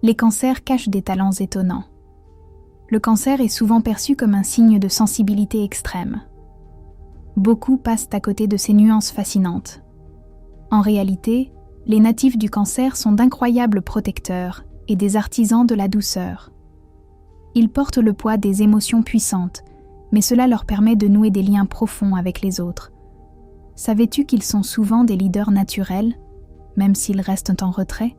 Les cancers cachent des talents étonnants. Le cancer est souvent perçu comme un signe de sensibilité extrême. Beaucoup passent à côté de ces nuances fascinantes. En réalité, les natifs du cancer sont d'incroyables protecteurs et des artisans de la douceur. Ils portent le poids des émotions puissantes, mais cela leur permet de nouer des liens profonds avec les autres. Savais-tu qu'ils sont souvent des leaders naturels, même s'ils restent en retrait?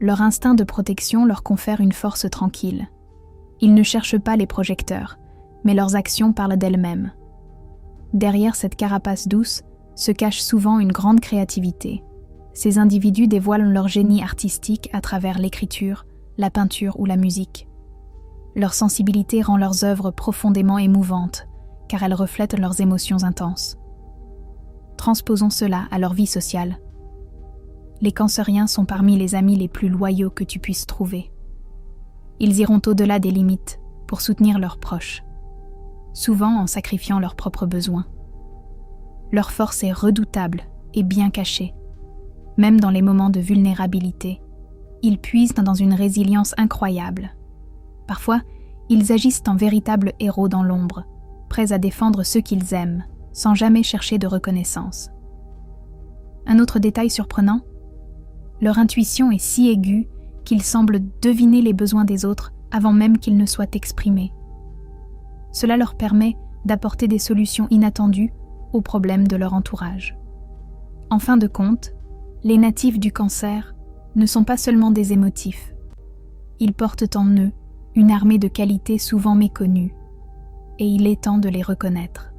Leur instinct de protection leur confère une force tranquille. Ils ne cherchent pas les projecteurs, mais leurs actions parlent d'elles-mêmes. Derrière cette carapace douce se cache souvent une grande créativité. Ces individus dévoilent leur génie artistique à travers l'écriture, la peinture ou la musique. Leur sensibilité rend leurs œuvres profondément émouvantes, car elles reflètent leurs émotions intenses. Transposons cela à leur vie sociale. Les cancériens sont parmi les amis les plus loyaux que tu puisses trouver. Ils iront au-delà des limites pour soutenir leurs proches, souvent en sacrifiant leurs propres besoins. Leur force est redoutable et bien cachée. Même dans les moments de vulnérabilité, ils puisent dans une résilience incroyable. Parfois, ils agissent en véritables héros dans l'ombre, prêts à défendre ceux qu'ils aiment, sans jamais chercher de reconnaissance. Un autre détail surprenant, leur intuition est si aiguë qu'ils semblent deviner les besoins des autres avant même qu'ils ne soient exprimés. Cela leur permet d'apporter des solutions inattendues aux problèmes de leur entourage. En fin de compte, les natifs du cancer ne sont pas seulement des émotifs. Ils portent en eux une armée de qualités souvent méconnues, et il est temps de les reconnaître.